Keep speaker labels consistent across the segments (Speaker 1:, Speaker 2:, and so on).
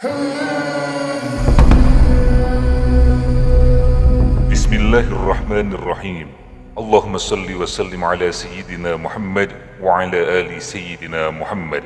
Speaker 1: Bismillahirrahmanirrahim. Allahumma salli wa sallim ala Sayyidina Muhammad wa ala ali Sayyidina Muhammad.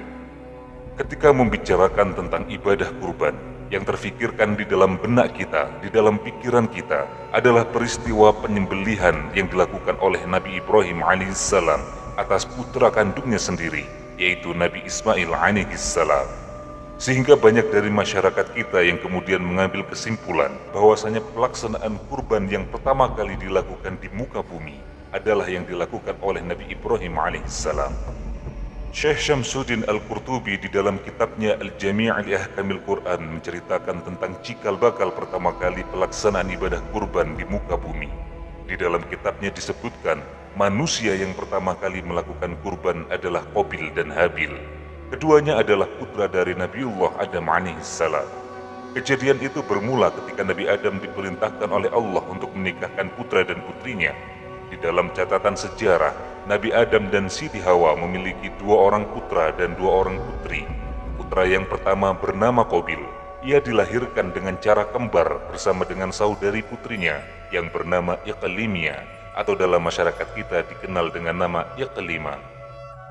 Speaker 1: Ketika membicarakan tentang ibadah kurban, yang terfikirkan di dalam benak kita, di dalam pikiran kita adalah peristiwa penyembelihan yang dilakukan oleh Nabi Ibrahim alaihissalam atas putra kandungnya sendiri, yaitu Nabi Ismail alaihissalam. Sehingga banyak dari masyarakat kita yang kemudian mengambil kesimpulan bahwasanya pelaksanaan kurban yang pertama kali dilakukan di muka bumi adalah yang dilakukan oleh Nabi Ibrahim alaihissalam. Syekh Syamsuddin Al-Qurtubi di dalam kitabnya Al-Jami' li Ahkamil Quran menceritakan tentang cikal bakal pertama kali pelaksanaan ibadah kurban di muka bumi. Di dalam kitabnya disebutkan manusia yang pertama kali melakukan kurban adalah Qabil dan Habil. Keduanya adalah putra dari Nabiullah Adam alaihissalam. Kejadian itu bermula ketika Nabi Adam diperintahkan oleh Allah untuk menikahkan putra dan putrinya. Di dalam catatan sejarah, Nabi Adam dan Siti Hawa memiliki 2 orang putra dan 2 orang putri. Putra yang pertama bernama Qabil. Ia dilahirkan dengan cara kembar bersama dengan saudari putrinya yang bernama Iqlimia, atau dalam masyarakat kita dikenal dengan nama Iqlima.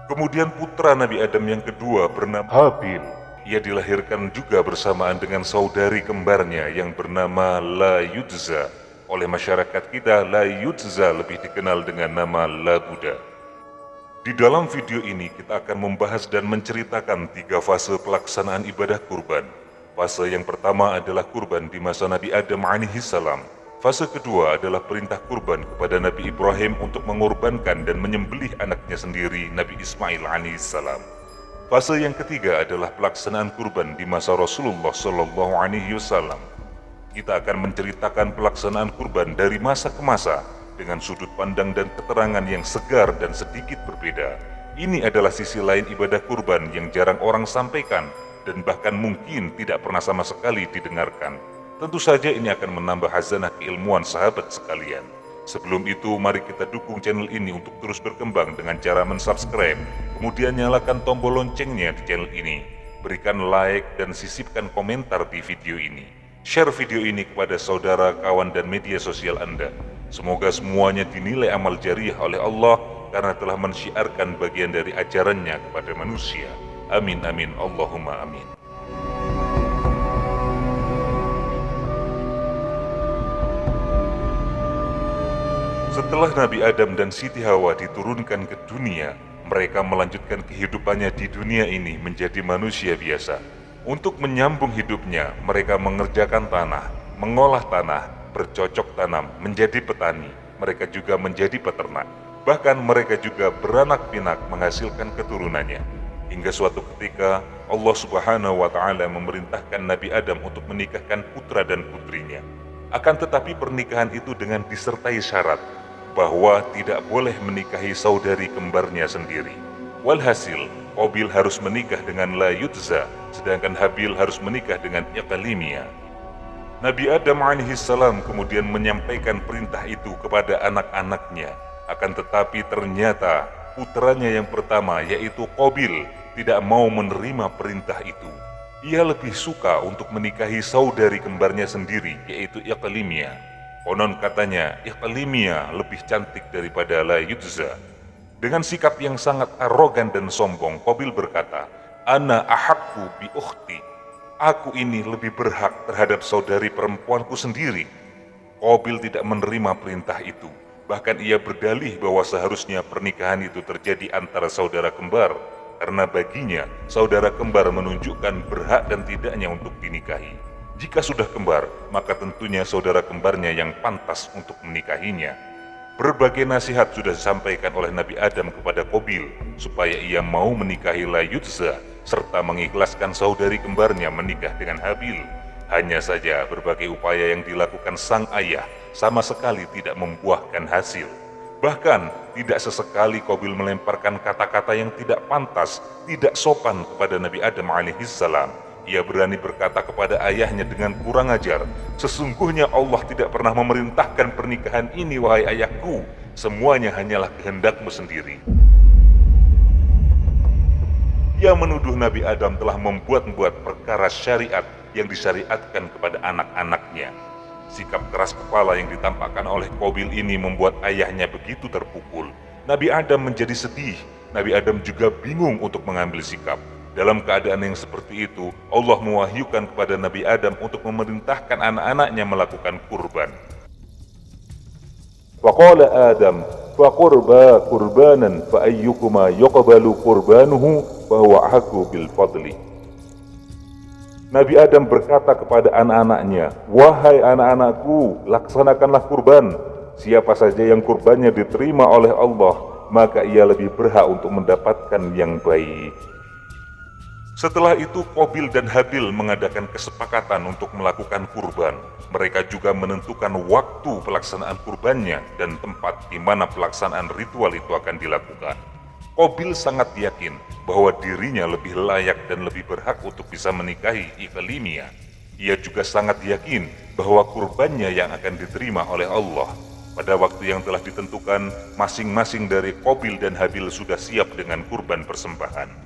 Speaker 1: Kemudian putra Nabi Adam yang kedua bernama Habil. Ia dilahirkan juga bersamaan dengan saudari kembarnya yang bernama Layudza. Oleh masyarakat kita, Layudza lebih dikenal dengan nama Labuda. Di dalam video ini kita akan membahas dan menceritakan 3 fase pelaksanaan ibadah kurban. Fase yang pertama adalah kurban di masa Nabi Adam alaihissalam. Fase kedua adalah perintah kurban kepada Nabi Ibrahim untuk mengorbankan dan menyembelih anaknya sendiri, Nabi Ismail alaihissalam. Fase yang ketiga adalah pelaksanaan kurban di masa Rasulullah SAW. Kita akan menceritakan pelaksanaan kurban dari masa ke masa dengan sudut pandang dan keterangan yang segar dan sedikit berbeda. Ini adalah sisi lain ibadah kurban yang jarang orang sampaikan dan bahkan mungkin tidak pernah sama sekali didengarkan. Tentu saja ini akan menambah khazanah keilmuan sahabat sekalian. Sebelum itu, mari kita dukung channel ini untuk terus berkembang dengan cara mensubscribe, kemudian nyalakan tombol loncengnya di channel ini. Berikan like dan sisipkan komentar di video ini. Share video ini kepada saudara, kawan, dan media sosial Anda. Semoga semuanya dinilai amal jariah oleh Allah karena telah mensyiarkan bagian dari ajarannya kepada manusia. Amin amin Allahumma amin. Setelah Nabi Adam dan Siti Hawa diturunkan ke dunia, mereka melanjutkan kehidupannya di dunia ini menjadi manusia biasa. Untuk menyambung hidupnya, mereka mengerjakan tanah, mengolah tanah, bercocok tanam, menjadi petani. Mereka juga menjadi peternak. Bahkan mereka juga beranak pinak menghasilkan keturunannya. Hingga suatu ketika, Allah Subhanahu wa Ta'ala memerintahkan Nabi Adam untuk menikahkan putra dan putrinya. Akan tetapi pernikahan itu dengan disertai syarat bahwa tidak boleh menikahi saudari kembarnya sendiri. Walhasil, Qabil harus menikah dengan Layudza, sedangkan Habil harus menikah dengan Iqlimia. Nabi Adam alaihissalam kemudian menyampaikan perintah itu kepada anak-anaknya. Akan tetapi ternyata putranya yang pertama, yaitu Qabil, tidak mau menerima perintah itu. Ia lebih suka untuk menikahi saudari kembarnya sendiri, yaitu Iqlimia. Konon katanya, Iqlimia lebih cantik daripada Layudza. Dengan sikap yang sangat arogan dan sombong, Qabil berkata, "Ana ahaqqu bi ukhti." Aku ini lebih berhak terhadap saudari perempuanku sendiri. Qabil tidak menerima perintah itu. Bahkan ia berdalih bahwa seharusnya pernikahan itu terjadi antara saudara kembar, karena baginya saudara kembar menunjukkan berhak dan tidaknya untuk dinikahi. Jika sudah kembar, maka tentunya saudara kembarnya yang pantas untuk menikahinya. Berbagai nasihat sudah disampaikan oleh Nabi Adam kepada Qabil supaya ia mau menikahi Layudza serta mengikhlaskan saudari kembarnya menikah dengan Habil. Hanya saja berbagai upaya yang dilakukan sang ayah sama sekali tidak membuahkan hasil. Bahkan tidak sesekali Qabil melemparkan kata-kata yang tidak pantas, tidak sopan kepada Nabi Adam alaihissalam. Ia berani berkata kepada ayahnya dengan kurang ajar, "Sesungguhnya Allah tidak pernah memerintahkan pernikahan ini, wahai ayahku. Semuanya hanyalah kehendakmu sendiri." Ia menuduh Nabi Adam telah membuat-buat perkara syariat yang disyariatkan kepada anak-anaknya. Sikap keras kepala yang ditampakkan oleh Qabil ini membuat ayahnya begitu terpukul. Nabi Adam menjadi sedih. Nabi Adam juga bingung untuk mengambil sikap. Dalam keadaan yang seperti itu, Allah mewahyukan kepada Nabi Adam untuk memerintahkan anak-anaknya melakukan kurban. Faqala Adam, faqurba qurbanan fa ayyukuma yuqbalu qurbanuhu fa huwa ahqqu bil fadli. Nabi Adam berkata kepada anak-anaknya, "Wahai anak-anakku, laksanakanlah kurban. Siapa saja yang kurbannya diterima oleh Allah, maka ia lebih berhak untuk mendapatkan yang baik." Setelah itu Qabil dan Habil mengadakan kesepakatan untuk melakukan kurban. Mereka juga menentukan waktu pelaksanaan kurbannya dan tempat di mana pelaksanaan ritual itu akan dilakukan. Qabil sangat yakin bahwa dirinya lebih layak dan lebih berhak untuk bisa menikahi Iqlimiyah. Ia juga sangat yakin bahwa kurbannya yang akan diterima oleh Allah. Pada waktu yang telah ditentukan, masing-masing dari Qabil dan Habil sudah siap dengan kurban persembahan.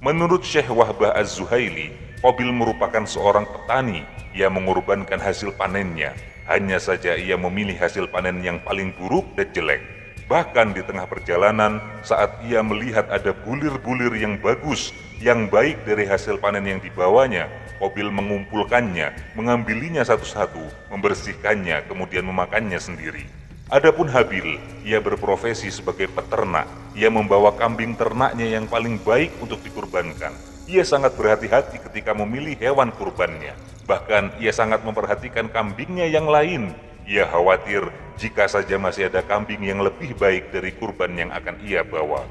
Speaker 1: Menurut Syekh Wahbah Az-Zuhaili, Qabil merupakan seorang petani. Ia mengorbankan hasil panennya. Hanya saja ia memilih hasil panen yang paling buruk dan jelek. Bahkan di tengah perjalanan, saat ia melihat ada bulir-bulir yang bagus, yang baik dari hasil panen yang dibawanya, Qabil mengumpulkannya, mengambilinya satu-satu, membersihkannya, kemudian memakannya sendiri. Adapun Habil, ia berprofesi sebagai peternak. Ia membawa kambing ternaknya yang paling baik untuk dikurbankan. Ia sangat berhati-hati ketika memilih hewan kurbannya. Bahkan ia sangat memperhatikan kambingnya yang lain. Ia khawatir jika saja masih ada kambing yang lebih baik dari kurban yang akan ia bawa.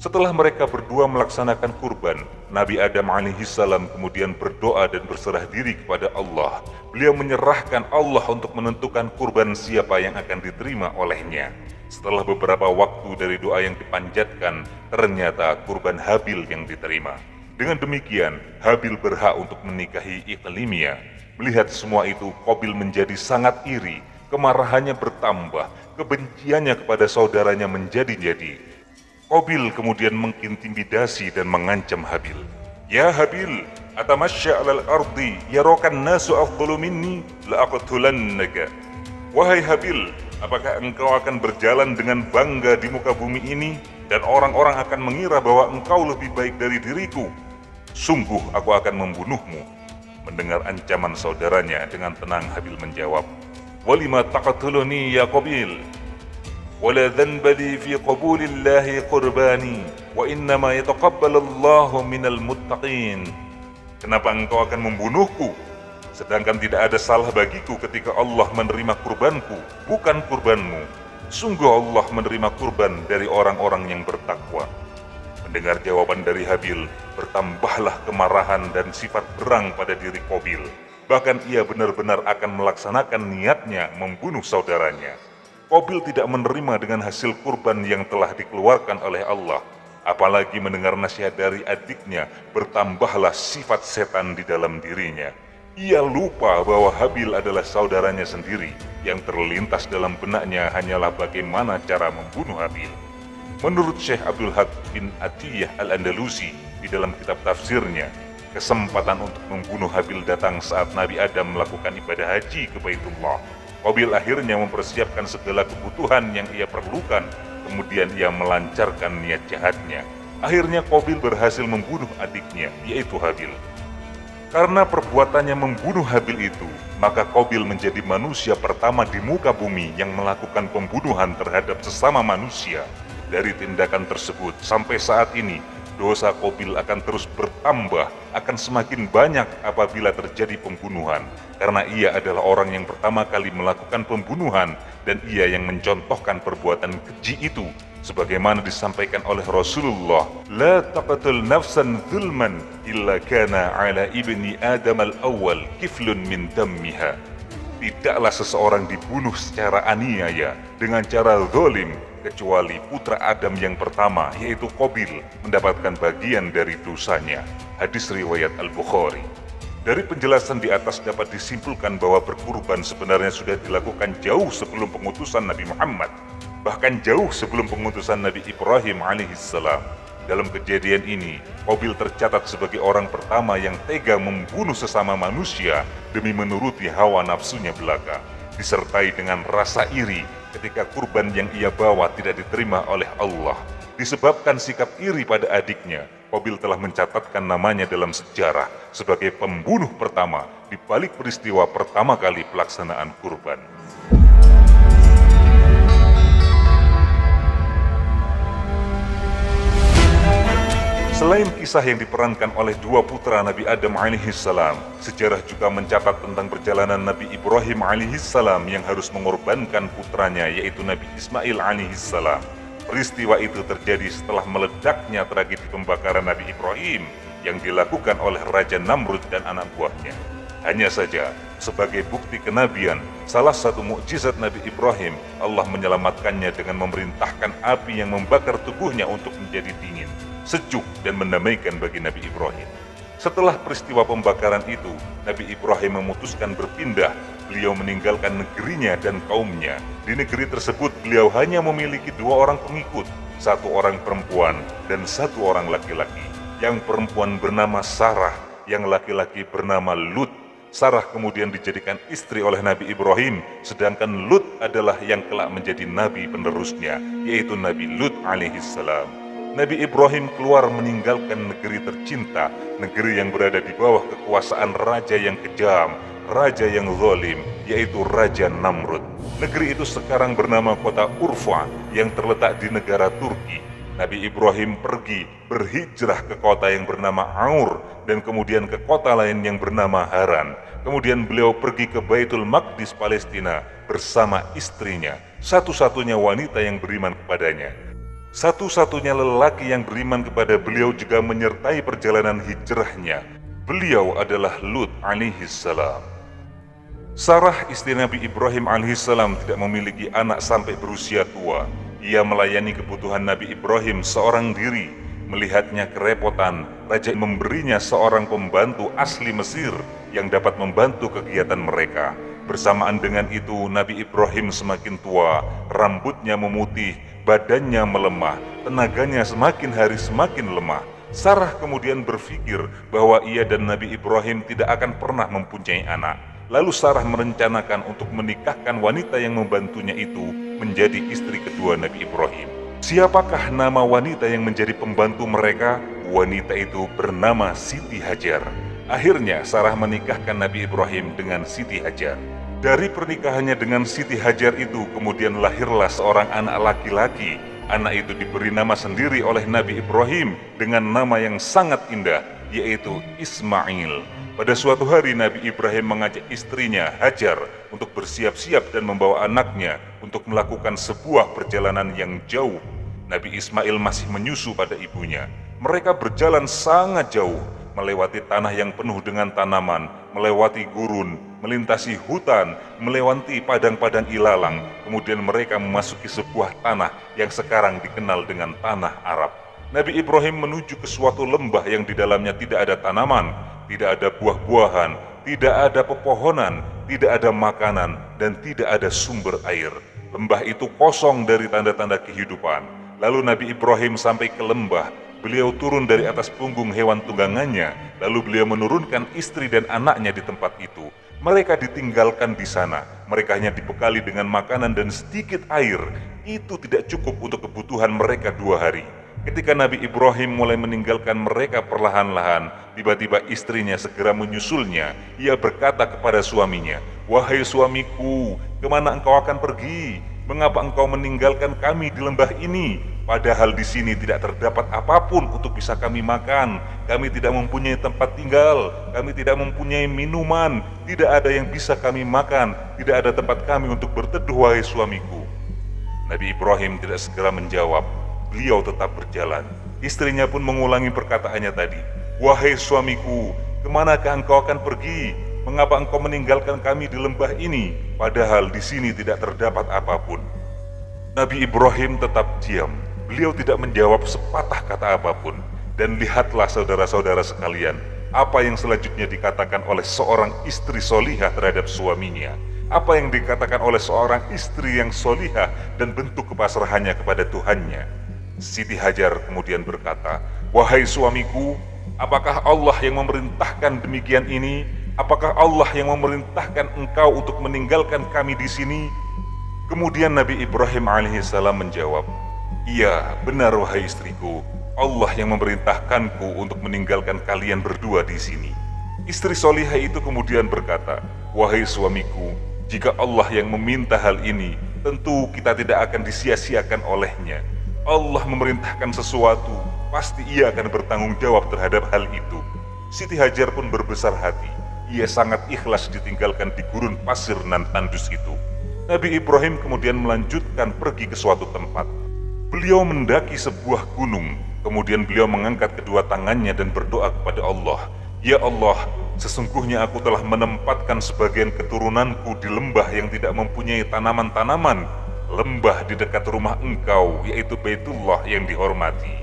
Speaker 1: Setelah mereka berdua melaksanakan kurban, Nabi Adam alaihissalam kemudian berdoa dan berserah diri kepada Allah. Beliau menyerahkan Allah untuk menentukan kurban siapa yang akan diterima olehnya. Setelah beberapa waktu dari doa yang dipanjatkan, ternyata kurban Habil yang diterima. Dengan demikian, Habil berhak untuk menikahi Iqlimiyah. Melihat semua itu, Qabil menjadi sangat iri. Kemarahannya bertambah, kebenciannya kepada saudaranya menjadi-jadi. Qabil kemudian mengintimidasi dan mengancam Habil. "Ya Habil, atamasya 'alal ardi yarakan nasu afdalu minni la aqtulannaka." Wahai Habil, apakah engkau akan berjalan dengan bangga di muka bumi ini dan orang-orang akan mengira bahwa engkau lebih baik dari diriku? Sungguh aku akan membunuhmu. Mendengar ancaman saudaranya, dengan tenang Habil menjawab, "Walima taqtuluni ya Qabil? ولا ذنب لي في قبول الله قرباني وإنما يتقبل الله من المتقين." Kenapa engkau akan membunuhku? Sedangkan tidak ada salah bagiku ketika Allah menerima kurbanku, bukan kurbanmu. Sungguh Allah menerima kurban dari orang-orang yang bertakwa. Mendengar jawaban dari Habil, bertambahlah kemarahan dan sifat berang pada diri Qabil. Bahkan ia benar-benar akan melaksanakan niatnya membunuh saudaranya. Qabil tidak menerima dengan hasil kurban yang telah dikeluarkan oleh Allah. Apalagi mendengar nasihat dari adiknya, bertambahlah sifat setan di dalam dirinya. Ia lupa bahwa Habil adalah saudaranya sendiri. Yang terlintas dalam benaknya hanyalah bagaimana cara membunuh Habil. Menurut Syekh Abdul Haq bin Atiyah Al-Andalusi di dalam kitab tafsirnya, kesempatan untuk membunuh Habil datang saat Nabi Adam melakukan ibadah haji ke Baitullah. Qabil akhirnya mempersiapkan segala kebutuhan yang ia perlukan, kemudian ia melancarkan niat jahatnya. Akhirnya Qabil berhasil membunuh adiknya, yaitu Habil. Karena perbuatannya membunuh Habil itu, maka Qabil menjadi manusia pertama di muka bumi yang melakukan pembunuhan terhadap sesama manusia. Dari tindakan tersebut, sampai saat ini, dosa Qabil akan terus bertambah, akan semakin banyak apabila terjadi pembunuhan. Karena ia adalah orang yang pertama kali melakukan pembunuhan dan ia yang mencontohkan perbuatan keji itu. Sebagaimana disampaikan oleh Rasulullah, "La taqtul nafsan zulman illa kana ala ibni Adam al-awwal kiflun min dammiha." Tidaklah seseorang dibunuh secara aniaya dengan cara zalim kecuali putra Adam yang pertama, yaitu Qabil, mendapatkan bagian dari dosanya. Hadis riwayat Al-Bukhari. Dari penjelasan di atas dapat disimpulkan bahwa berkurban sebenarnya sudah dilakukan jauh sebelum pengutusan Nabi Muhammad, bahkan jauh sebelum pengutusan Nabi Ibrahim alaihissalam. Dalam kejadian ini, Qabil tercatat sebagai orang pertama yang tega membunuh sesama manusia demi menuruti hawa nafsunya belaka, disertai dengan rasa iri ketika kurban yang ia bawa tidak diterima oleh Allah. Disebabkan sikap iri pada adiknya, Qabil telah mencatatkan namanya dalam sejarah sebagai pembunuh pertama di balik peristiwa pertama kali pelaksanaan kurban. Selain kisah yang diperankan oleh dua putra Nabi Adam alaihissalam, sejarah juga mencatat tentang perjalanan Nabi Ibrahim alaihissalam yang harus mengorbankan putranya yaitu Nabi Ismail alaihissalam. Peristiwa itu terjadi setelah meledaknya tragedi pembakaran Nabi Ibrahim yang dilakukan oleh Raja Namrud dan anak buahnya. Hanya saja, sebagai bukti kenabian, salah satu mukjizat Nabi Ibrahim, Allah menyelamatkannya dengan memerintahkan api yang membakar tubuhnya untuk menjadi dingin, sejuk dan mendamaikan bagi Nabi Ibrahim. Setelah peristiwa pembakaran itu, Nabi Ibrahim memutuskan berpindah. Beliau meninggalkan negerinya dan kaumnya. Di negeri tersebut beliau hanya memiliki dua orang pengikut, satu orang perempuan dan satu orang laki-laki. Yang perempuan bernama Sarah, yang laki-laki bernama Lut. Sarah kemudian dijadikan istri oleh Nabi Ibrahim, sedangkan Lut adalah yang kelak menjadi nabi penerusnya, yaitu Nabi Lut alaihissalam. Nabi Ibrahim keluar meninggalkan negeri tercinta, negeri yang berada di bawah kekuasaan raja yang kejam, raja yang zalim, yaitu Raja Namrud. Negeri itu sekarang bernama kota Urfa yang terletak di negara Turki. Nabi Ibrahim pergi berhijrah ke kota yang bernama Aur dan kemudian ke kota lain yang bernama Haran. Kemudian beliau pergi ke Baitul Maqdis Palestina bersama istrinya, satu-satunya wanita yang beriman kepadanya. Satu-satunya lelaki yang beriman kepada beliau juga menyertai perjalanan hijrahnya. Beliau adalah Lut alaihissalam. Sarah istri Nabi Ibrahim alaihissalam tidak memiliki anak sampai berusia tua. Ia melayani kebutuhan Nabi Ibrahim seorang diri. Melihatnya kerepotan, raja memberinya seorang pembantu asli Mesir yang dapat membantu kegiatan mereka. Bersamaan dengan itu, Nabi Ibrahim semakin tua, rambutnya memutih, badannya melemah, tenaganya semakin hari semakin lemah. Sarah kemudian berpikir bahwa ia dan Nabi Ibrahim tidak akan pernah mempunyai anak. Lalu Sarah merencanakan untuk menikahkan wanita yang membantunya itu menjadi istri kedua Nabi Ibrahim. Siapakah nama wanita yang menjadi pembantu mereka? Wanita itu bernama Siti Hajar. Akhirnya Sarah menikahkan Nabi Ibrahim dengan Siti Hajar. Dari pernikahannya dengan Siti Hajar itu kemudian lahirlah seorang anak laki-laki. Anak itu diberi nama sendiri oleh Nabi Ibrahim dengan nama yang sangat indah, yaitu Ismail. Pada suatu hari Nabi Ibrahim mengajak istrinya Hajar untuk bersiap-siap dan membawa anaknya untuk melakukan sebuah perjalanan yang jauh. Nabi Ismail masih menyusu pada ibunya. Mereka berjalan sangat jauh, melewati tanah yang penuh dengan tanaman, melewati gurun, melintasi hutan, melewati padang-padang ilalang. Kemudian mereka memasuki sebuah tanah yang sekarang dikenal dengan tanah Arab. Nabi Ibrahim menuju ke suatu lembah yang di dalamnya tidak ada tanaman, tidak ada buah-buahan, tidak ada pepohonan, tidak ada makanan, dan tidak ada sumber air. Lembah itu kosong dari tanda-tanda kehidupan. Lalu Nabi Ibrahim sampai ke lembah. Beliau turun dari atas punggung hewan tunggangannya, lalu beliau menurunkan istri dan anaknya di tempat itu. Mereka ditinggalkan di sana. Mereka hanya dibekali dengan makanan dan sedikit air. Itu tidak cukup untuk kebutuhan mereka 2 hari. Ketika Nabi Ibrahim mulai meninggalkan mereka perlahan-lahan, tiba-tiba istrinya segera menyusulnya. Ia berkata kepada suaminya, "Wahai suamiku, kemana engkau akan pergi? Mengapa engkau meninggalkan kami di lembah ini? Padahal di sini tidak terdapat apapun untuk bisa kami makan. Kami tidak mempunyai tempat tinggal, kami tidak mempunyai minuman, tidak ada yang bisa kami makan, tidak ada tempat kami untuk berteduh, wahai suamiku." Nabi Ibrahim tidak segera menjawab. Beliau tetap berjalan. Istrinya pun mengulangi perkataannya tadi, "Wahai suamiku, kemanakah engkau akan pergi? Mengapa engkau meninggalkan kami di lembah ini? Padahal di sini tidak terdapat apapun." Nabi Ibrahim tetap diam. Beliau tidak menjawab sepatah kata apapun. Dan lihatlah saudara-saudara sekalian, apa yang selanjutnya dikatakan oleh seorang istri solihah terhadap suaminya. Apa yang dikatakan oleh seorang istri yang solihah dan bentuk kepasrahannya kepada Tuhannya. Siti Hajar kemudian berkata, "Wahai suamiku, apakah Allah yang memerintahkan demikian ini? Apakah Allah yang memerintahkan engkau untuk meninggalkan kami di sini?" Kemudian Nabi Ibrahim alaihissalam menjawab, "Iya, benar wahai istriku. Allah yang memerintahkanku untuk meninggalkan kalian berdua di sini." Istri solihah itu kemudian berkata, "Wahai suamiku, jika Allah yang meminta hal ini, tentu kita tidak akan disia-siakan olehnya. Allah memerintahkan sesuatu, pasti ia akan bertanggung jawab terhadap hal itu." Siti Hajar pun berbesar hati. Ia sangat ikhlas ditinggalkan di gurun pasir nan tandus itu. Nabi Ibrahim kemudian melanjutkan pergi ke suatu tempat. Beliau mendaki sebuah gunung, kemudian beliau mengangkat kedua tangannya dan berdoa kepada Allah, "Ya Allah, sesungguhnya aku telah menempatkan sebagian keturunanku di lembah yang tidak mempunyai tanaman-tanaman, lembah di dekat rumah Engkau, yaitu Baitullah yang dihormati."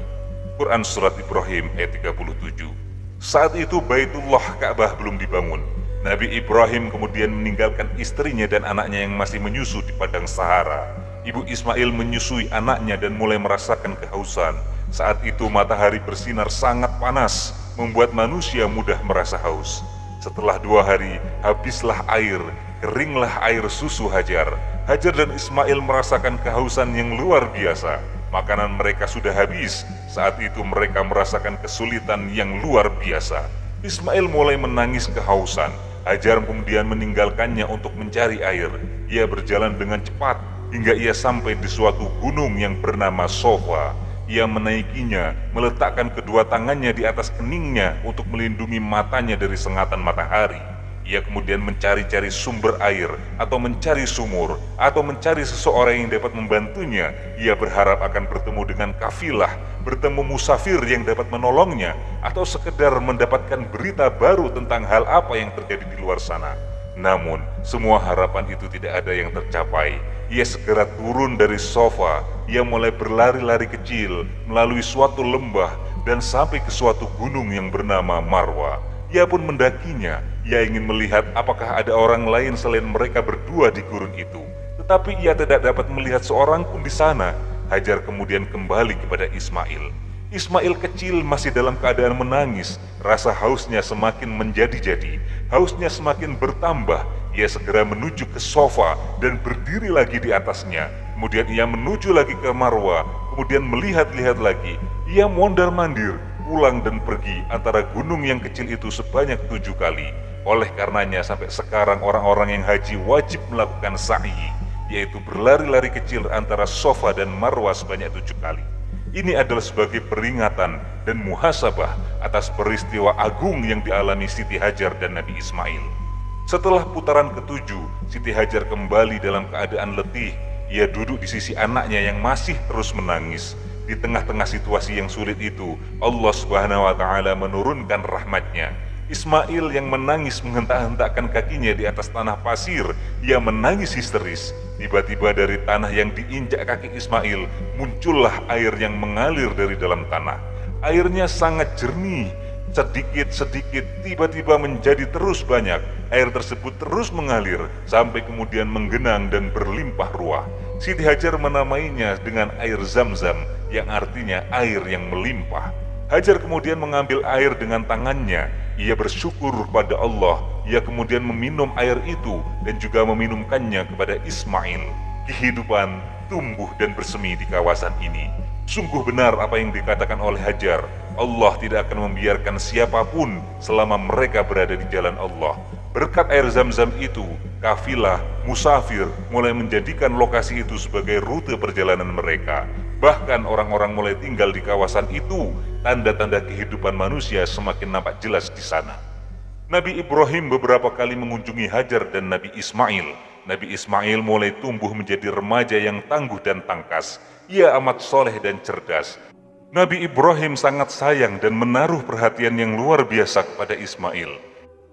Speaker 1: Quran Surat Ibrahim ayat 37. Saat itu Baitullah Ka'bah belum dibangun. Nabi Ibrahim kemudian meninggalkan istrinya dan anaknya yang masih menyusu di padang Sahara. Ibu Ismail menyusui anaknya dan mulai merasakan kehausan. Saat itu matahari bersinar sangat panas, membuat manusia mudah merasa haus. Setelah 2 hari, habislah air, keringlah air susu Hajar. Hajar dan Ismail merasakan kehausan yang luar biasa. Makanan mereka sudah habis. Saat itu mereka merasakan kesulitan yang luar biasa. Ismail mulai menangis kehausan. Hajar kemudian meninggalkannya untuk mencari air. Ia berjalan dengan cepat hingga ia sampai di suatu gunung yang bernama Sofa. Ia menaikinya, meletakkan kedua tangannya di atas keningnya untuk melindungi matanya dari sengatan matahari. Ia kemudian mencari-cari sumber air, atau mencari sumur, atau mencari seseorang yang dapat membantunya. Ia berharap akan bertemu dengan kafilah, bertemu musafir yang dapat menolongnya, atau sekedar mendapatkan berita baru tentang hal apa yang terjadi di luar sana. Namun, semua harapan itu tidak ada yang tercapai. Ia segera turun dari sofa. Ia mulai berlari-lari kecil melalui suatu lembah dan sampai ke suatu gunung yang bernama Marwa. Ia pun mendakinya. Ia ingin melihat apakah ada orang lain selain mereka berdua di gurun itu. Tetapi ia tidak dapat melihat seorang pun di sana. Hajar kemudian kembali kepada Ismail. Ismail kecil masih dalam keadaan menangis. Rasa hausnya semakin menjadi-jadi. Hausnya semakin bertambah. Ia segera menuju ke sofa dan berdiri lagi di atasnya. Kemudian ia menuju lagi ke Marwa. Kemudian melihat-lihat lagi. Ia mondar-mandir, pulang dan pergi antara gunung yang kecil itu sebanyak 7 kali. Oleh karenanya sampai sekarang orang-orang yang haji wajib melakukan sa'i, yaitu berlari-lari kecil antara Sofa dan Marwa sebanyak 7 kali. Ini adalah sebagai peringatan dan muhasabah atas peristiwa agung yang dialami Siti Hajar dan Nabi Ismail. Setelah putaran ke-7, Siti Hajar kembali dalam keadaan letih. Ia duduk di sisi anaknya yang masih terus menangis. Di tengah-tengah situasi yang sulit itu, Allah Subhanahu wa Ta'ala menurunkan rahmatnya. Ismail yang menangis menghentak-hentakkan kakinya di atas tanah pasir. Ia menangis histeris. Tiba-tiba dari tanah yang diinjak kaki Ismail, muncullah air yang mengalir dari dalam tanah. Airnya sangat jernih. Sedikit-sedikit tiba-tiba menjadi terus banyak. Air tersebut terus mengalir sampai kemudian menggenang dan berlimpah ruah. Siti Hajar menamainya dengan air Zam-Zam, yang artinya air yang melimpah. Hajar kemudian mengambil air dengan tangannya. Ia bersyukur kepada Allah. Ia kemudian meminum air itu dan juga meminumkannya kepada Ismail. Kehidupan tumbuh dan bersemi di kawasan ini. Sungguh benar apa yang dikatakan oleh Hajar. Allah tidak akan membiarkan siapapun selama mereka berada di jalan Allah. Berkat air Zam-Zam itu, kafilah, musafir mulai menjadikan lokasi itu sebagai rute perjalanan mereka. Bahkan orang-orang mulai tinggal di kawasan itu. Tanda-tanda kehidupan manusia semakin nampak jelas di sana. Nabi Ibrahim beberapa kali mengunjungi Hajar dan Nabi Ismail. Nabi Ismail mulai tumbuh menjadi remaja yang tangguh dan tangkas. Ia amat soleh dan cerdas. Nabi Ibrahim sangat sayang dan menaruh perhatian yang luar biasa kepada Ismail.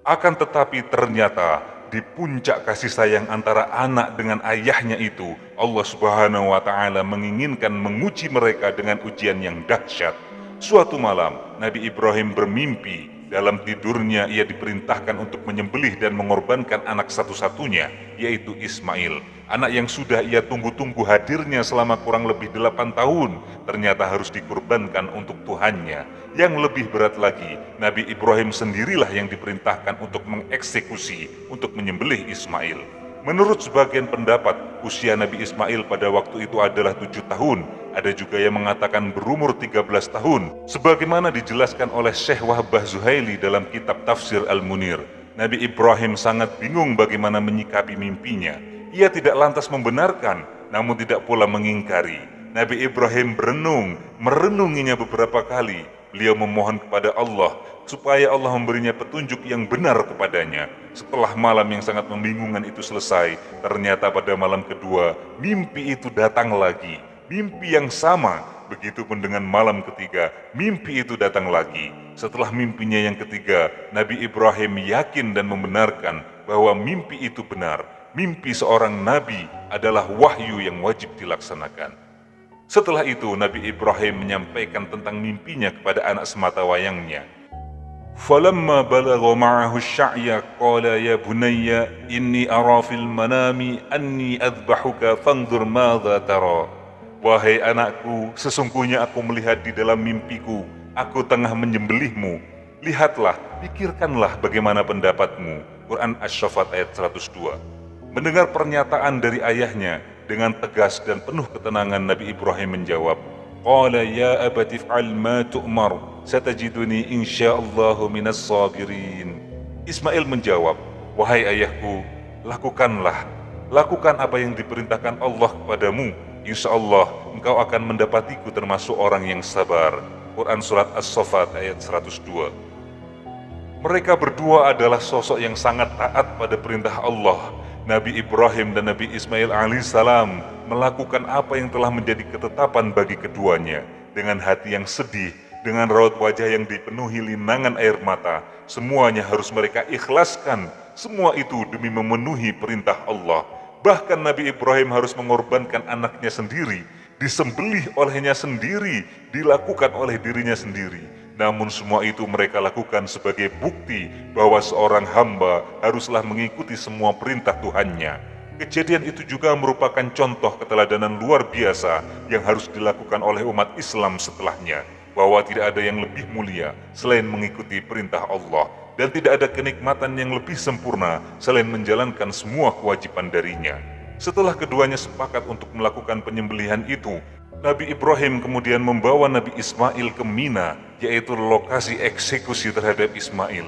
Speaker 1: Akan tetapi ternyata di puncak kasih sayang antara anak dengan ayahnya itu, Allah Subhanahu wa Ta'ala menginginkan menguji mereka dengan ujian yang dahsyat. Suatu malam, Nabi Ibrahim bermimpi Dalam tidurnya ia diperintahkan untuk menyembelih dan mengorbankan anak satu-satunya, yaitu Ismail. Anak yang sudah ia tunggu-tunggu hadirnya selama kurang lebih 8 tahun, ternyata harus dikorbankan untuk Tuhannya. Yang lebih berat lagi, Nabi Ibrahim sendirilah yang diperintahkan untuk mengeksekusi, untuk menyembelih Ismail. Menurut sebagian pendapat, usia Nabi Ismail pada waktu itu adalah 7 tahun. Ada juga yang mengatakan berumur 13 tahun. Sebagaimana dijelaskan oleh Syekh Wahbah Zuhaili dalam kitab Tafsir Al-Munir. Nabi Ibrahim sangat bingung bagaimana menyikapi mimpinya. Ia tidak lantas membenarkan, namun tidak pula mengingkari. Nabi Ibrahim merenunginya beberapa kali. Beliau memohon kepada Allah supaya Allah memberinya petunjuk yang benar kepadanya. Setelah malam yang sangat membingungkan itu selesai, ternyata pada malam kedua, mimpi itu datang lagi. Mimpi yang sama, begitupun dengan malam ketiga, mimpi itu datang lagi. Setelah mimpinya yang ketiga, Nabi Ibrahim yakin dan membenarkan bahwa mimpi itu benar. Mimpi seorang nabi adalah wahyu yang wajib dilaksanakan. Setelah itu, Nabi Ibrahim menyampaikan tentang mimpinya kepada anak sematawayangnya. فَلَمَّا بَلَغَ مَعَهُ الشَّعْيَ قَالَ يَا بُنَيَّ إِنِّي أَرَى فِي الْمَنَامِ أَنِّي أَذْبَحُكَ فَانْظُرْ مَاذَا تَرَى. Wahai anakku, sesungguhnya aku melihat di dalam mimpiku, aku tengah menyembelihmu. Lihatlah, pikirkanlah bagaimana pendapatmu. Quran Asy-Syaffat ayat 102. Mendengar pernyataan dari ayahnya, dengan tegas dan penuh ketenangan Nabi Ibrahim menjawab, Qala ya abati fa'al ma tu'mar, satajiduni insyaallahu minas sabirin. Ismail menjawab, wahai ayahku, lakukan apa yang diperintahkan Allah kepadamu. Insyaallah engkau akan mendapatiku termasuk orang yang sabar. Quran Surat As-Saffat ayat 102. Mereka berdua adalah sosok yang sangat taat pada perintah Allah. Nabi Ibrahim dan Nabi Ismail alaihissalam melakukan apa yang telah menjadi ketetapan bagi keduanya. Dengan hati yang sedih, dengan raut wajah yang dipenuhi linangan air mata, semuanya harus mereka ikhlaskan. Semua itu demi memenuhi perintah Allah. Bahkan Nabi Ibrahim harus mengorbankan anaknya sendiri, disembelih olehnya sendiri, dilakukan oleh dirinya sendiri. Namun semua itu mereka lakukan sebagai bukti bahwa seorang hamba haruslah mengikuti semua perintah Tuhannya. Kejadian itu juga merupakan contoh keteladanan luar biasa yang harus dilakukan oleh umat Islam setelahnya, bahwa tidak ada yang lebih mulia selain mengikuti perintah Allah, dan tidak ada kenikmatan yang lebih sempurna selain menjalankan semua kewajiban darinya. Setelah keduanya sepakat untuk melakukan penyembelihan itu, Nabi Ibrahim kemudian membawa Nabi Ismail ke Mina, yaitu lokasi eksekusi terhadap Ismail.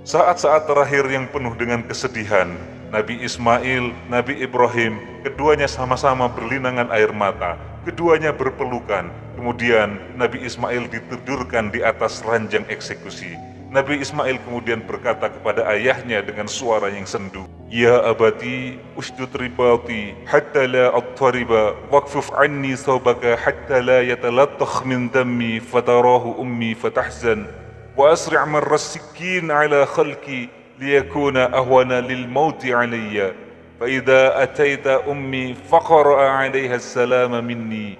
Speaker 1: Saat-saat terakhir yang penuh dengan kesedihan, Nabi Ismail, Nabi Ibrahim, keduanya sama-sama berlinangan air mata, keduanya berpelukan. Kemudian Nabi Ismail ditidurkan di atas ranjang eksekusi. Nabi Ismail kemudian berkata kepada ayahnya dengan suara yang sendu, Ya abati, usdud ribati, hatta la attariba, waqfuf anni thawbaka hatta la yatalattakh min dammi, fatarahu ummi fatahzan, wa asri' marra as-sikkin ala khalki, liyakuna ahwana lil mauti alayya, fa idha ataita ummi, faqara'a alaiha as-salama minni.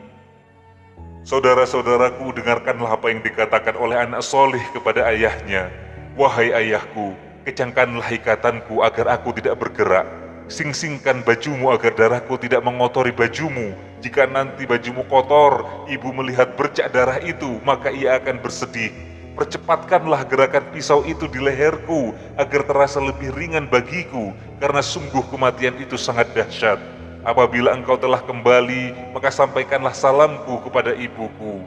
Speaker 1: Saudara-saudaraku, dengarkanlah apa yang dikatakan oleh anak soleh kepada ayahnya. Wahai ayahku, kencangkanlah ikatanku agar aku tidak bergerak. Sing-singkan bajumu agar darahku tidak mengotori bajumu. Jika nanti bajumu kotor, ibu melihat bercak darah itu, maka ia akan bersedih. Percepatkanlah gerakan pisau itu di leherku agar terasa lebih ringan bagiku, karena sungguh kematian itu sangat dahsyat. Apabila engkau telah kembali, maka sampaikanlah salamku kepada ibuku.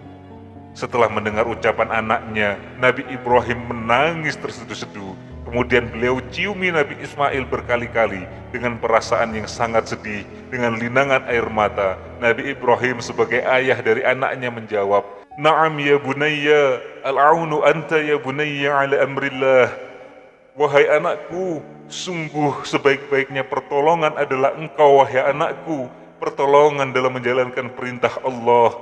Speaker 1: Setelah mendengar ucapan anaknya, Nabi Ibrahim menangis terseduh-seduh. Kemudian beliau ciumi Nabi Ismail berkali-kali dengan perasaan yang sangat sedih. Dengan linangan air mata, Nabi Ibrahim sebagai ayah dari anaknya menjawab, Na'am ya bunayya, al-aunu anta ya bunayya ala amrillah. Wahai anakku, sungguh sebaik-baiknya pertolongan adalah engkau, wahai anakku, pertolongan dalam menjalankan perintah Allah.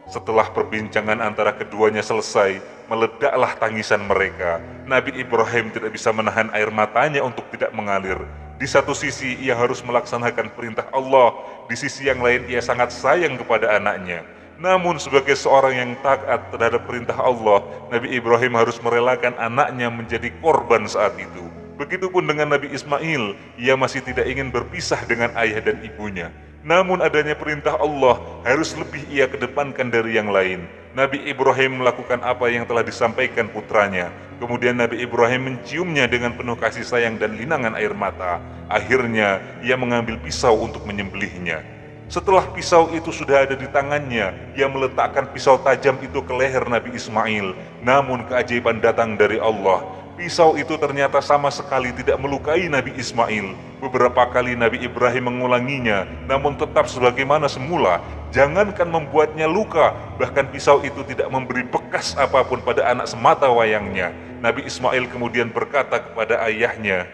Speaker 1: Setelah perbincangan antara keduanya selesai, meledaklah tangisan mereka. Nabi Ibrahim tidak bisa menahan air matanya untuk tidak mengalir. Di satu sisi ia harus melaksanakan perintah Allah, di sisi yang lain ia sangat sayang kepada anaknya. Namun sebagai seorang yang taat terhadap perintah Allah, Nabi Ibrahim harus merelakan anaknya menjadi korban saat itu. Begitupun dengan Nabi Ismail, ia masih tidak ingin berpisah dengan ayah dan ibunya. Namun adanya perintah Allah harus lebih ia kedepankan dari yang lain. Nabi Ibrahim melakukan apa yang telah disampaikan putranya. Kemudian Nabi Ibrahim menciumnya dengan penuh kasih sayang dan linangan air mata. Akhirnya ia mengambil pisau untuk menyembelihnya. Setelah pisau itu sudah ada di tangannya, ia meletakkan pisau tajam itu ke leher Nabi Ismail. Namun keajaiban datang dari Allah. Pisau itu ternyata sama sekali tidak melukai Nabi Ismail. Beberapa kali Nabi Ibrahim mengulanginya, namun tetap sebagaimana semula. Jangankan membuatnya luka, bahkan pisau itu tidak memberi bekas apapun pada anak semata wayangnya. Nabi Ismail kemudian berkata kepada ayahnya,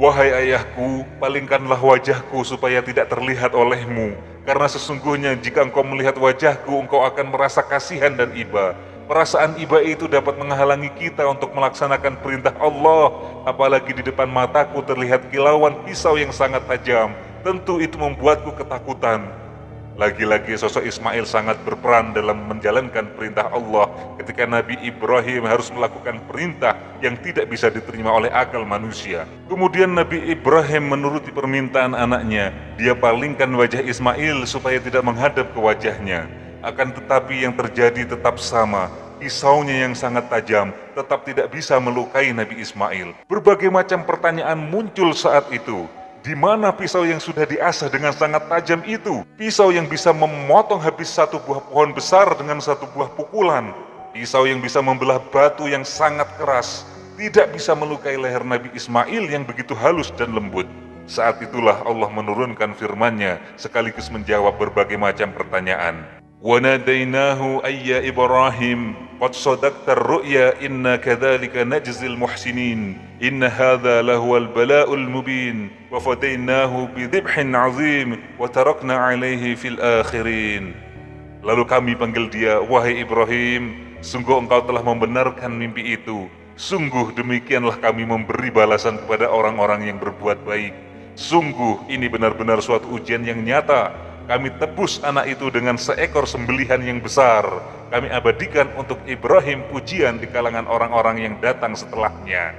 Speaker 1: "Wahai ayahku, palingkanlah wajahku supaya tidak terlihat olehmu. Karena sesungguhnya jika engkau melihat wajahku, engkau akan merasa kasihan dan iba. Perasaan iba itu dapat menghalangi kita untuk melaksanakan perintah Allah. Apalagi di depan mataku terlihat kilauan pisau yang sangat tajam. Tentu itu membuatku ketakutan." Lagi-lagi sosok Ismail sangat berperan dalam menjalankan perintah Allah ketika Nabi Ibrahim harus melakukan perintah yang tidak bisa diterima oleh akal manusia. Kemudian Nabi Ibrahim menuruti permintaan anaknya. Dia palingkan wajah Ismail supaya tidak menghadap ke wajahnya. Akan tetapi yang terjadi tetap sama. Pisaunya yang sangat tajam tetap tidak bisa melukai Nabi Ismail. Berbagai macam pertanyaan muncul saat itu. Di mana pisau yang sudah diasah dengan sangat tajam itu? Pisau yang bisa memotong habis satu buah pohon besar dengan satu buah pukulan. Pisau yang bisa membelah batu yang sangat keras. Tidak bisa melukai leher Nabi Ismail yang begitu halus dan lembut. Saat itulah Allah menurunkan firman-Nya sekaligus menjawab berbagai macam pertanyaan. وَنَادَيْنَاهُ أَيَّ إِبْرَاهِيمُ قَدْ صَدَقْتَ الرُّؤْيَا إِنَّا كَذَلِكَ نَجْزِي الْمُحْسِنِينَ إِنَّ هَذَا لَهُوَ الْبَلَاءُ الْمُبِينُ وَفَدَيْنَاهُ بِذِبْحٍ عَظِيمٍ وَتَرَكْنَا عَلَيْهِ فِي الْآخِرِينَ. Lalu kami panggil dia, "Wahai Ibrahim, sungguh engkau telah membenarkan mimpi itu. Sungguh demikianlah kami memberi balasan kepada orang-orang yang berbuat baik. Sungguh ini benar-benar suatu ujian yang nyata. Kami tebus anak itu dengan seekor sembelihan yang besar. Kami abadikan untuk Ibrahim pujian di kalangan orang-orang yang datang setelahnya."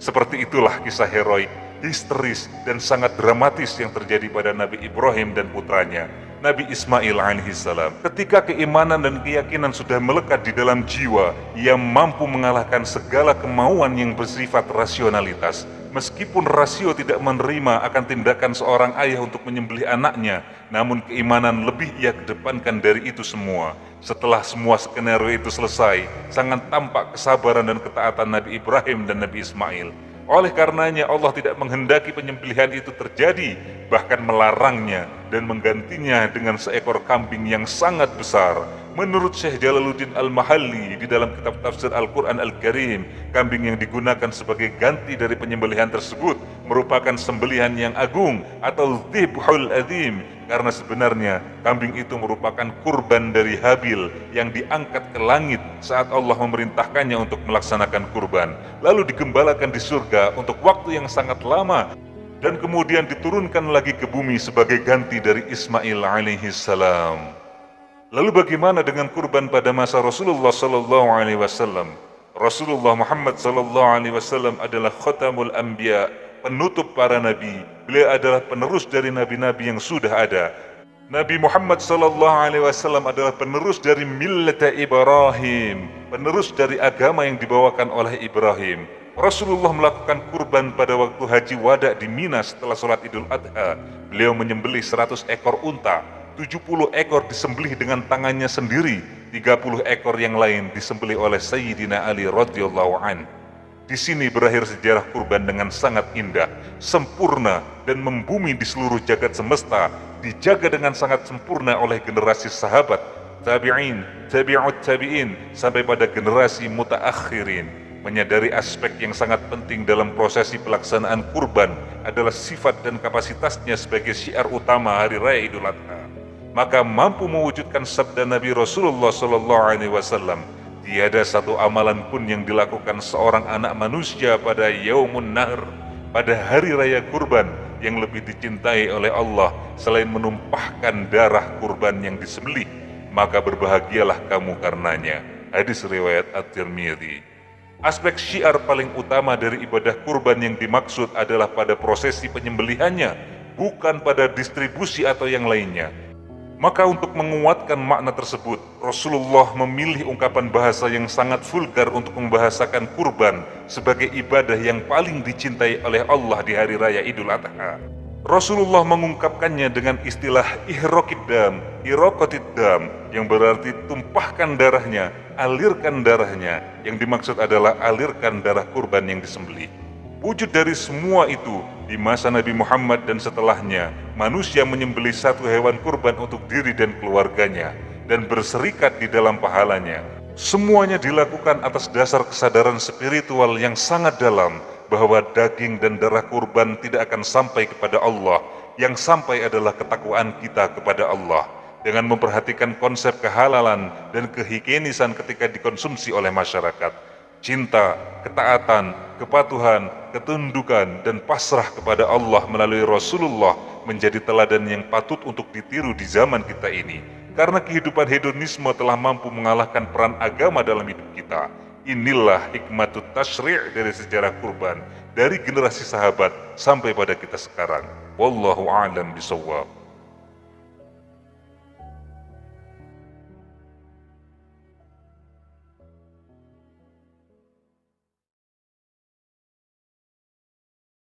Speaker 1: Seperti itulah kisah heroik, histeris, dan sangat dramatis yang terjadi pada Nabi Ibrahim dan putranya, Nabi Ismail alaihissalam. Ketika keimanan dan keyakinan sudah melekat di dalam jiwa, ia mampu mengalahkan segala kemauan yang bersifat rasionalitas. Meskipun rasio tidak menerima akan tindakan seorang ayah untuk menyembelih anaknya, namun keimanan lebih ia kedepankan dari itu semua. Setelah semua skenario itu selesai, sangat tampak kesabaran dan ketaatan Nabi Ibrahim dan Nabi Ismail. Oleh karenanya Allah tidak menghendaki penyembelihan itu terjadi, bahkan melarangnya dan menggantinya dengan seekor kambing yang sangat besar. Menurut Syekh Jalaluddin Al-Mahalli di dalam kitab tafsir Al-Quran Al-Karim, kambing yang digunakan sebagai ganti dari penyembelihan tersebut merupakan sembelihan yang agung atau dzibhul adzim, karena sebenarnya kambing itu merupakan kurban dari Habil yang diangkat ke langit saat Allah memerintahkannya untuk melaksanakan kurban, lalu digembalakan di surga untuk waktu yang sangat lama dan kemudian diturunkan lagi ke bumi sebagai ganti dari Ismail alaihissalam. Lalu bagaimana dengan kurban pada masa Rasulullah sallallahu alaihi wasallam? Rasulullah Muhammad sallallahu alaihi wasallam adalah khatamul anbiya, penutup para nabi. Beliau adalah penerus dari nabi-nabi yang sudah ada. Nabi Muhammad sallallahu alaihi wasallam adalah penerus dari millat Ibrahim, penerus dari agama yang dibawakan oleh Ibrahim. Rasulullah melakukan kurban pada waktu haji wada di Mina setelah sholat Idul Adha. Beliau menyembelih 100 ekor unta. 70 ekor disembelih dengan tangannya sendiri, 30 ekor yang lain disembelih oleh Sayyidina Ali radhiyallahu an. Di sini berakhir sejarah kurban dengan sangat indah, sempurna, dan membumi di seluruh jagat semesta, dijaga dengan sangat sempurna oleh generasi sahabat, tabi'in, tabi'ut tabi'in, sampai pada generasi mutaakhirin. Menyadari aspek yang sangat penting dalam prosesi pelaksanaan kurban adalah sifat dan kapasitasnya sebagai syiar utama Hari Raya Idul Adha, maka mampu mewujudkan sabda Nabi Rasulullah SAW, tiada satu amalan pun yang dilakukan seorang anak manusia pada Yaumun Nahr, pada hari raya kurban, yang lebih dicintai oleh Allah selain menumpahkan darah kurban yang disembelih. maka berbahagialah kamu karenanya. Hadis riwayat At-Tirmidzi. Aspek syiar paling utama dari ibadah kurban yang dimaksud adalah pada prosesi penyembelihannya, bukan pada distribusi atau yang lainnya. Maka untuk menguatkan makna tersebut, Rasulullah memilih ungkapan bahasa yang sangat vulgar untuk membahasakan kurban sebagai ibadah yang paling dicintai oleh Allah di hari raya Idul Adha. Rasulullah mengungkapkannya dengan istilah ihraqid dam, yang berarti tumpahkan darahnya, alirkan darahnya. Yang dimaksud adalah alirkan darah kurban yang disembelih. Wujud dari semua itu, di masa Nabi Muhammad dan setelahnya, manusia menyembelih satu hewan kurban untuk diri dan keluarganya, dan berserikat di dalam pahalanya. Semuanya dilakukan atas dasar kesadaran spiritual yang sangat dalam, bahwa daging dan darah kurban tidak akan sampai kepada Allah. Yang sampai adalah ketakwaan kita kepada Allah, dengan memperhatikan konsep kehalalan dan kehigienisan ketika dikonsumsi oleh masyarakat. Cinta, ketaatan, kepatuhan, ketundukan, dan pasrah kepada Allah melalui Rasulullah menjadi teladan yang patut untuk ditiru di zaman kita ini. Karena kehidupan hedonisme telah mampu mengalahkan peran agama dalam hidup kita. Inilah hikmatut tasyri' dari sejarah kurban, dari generasi sahabat sampai pada kita sekarang. Wallahu a'lam bishawab.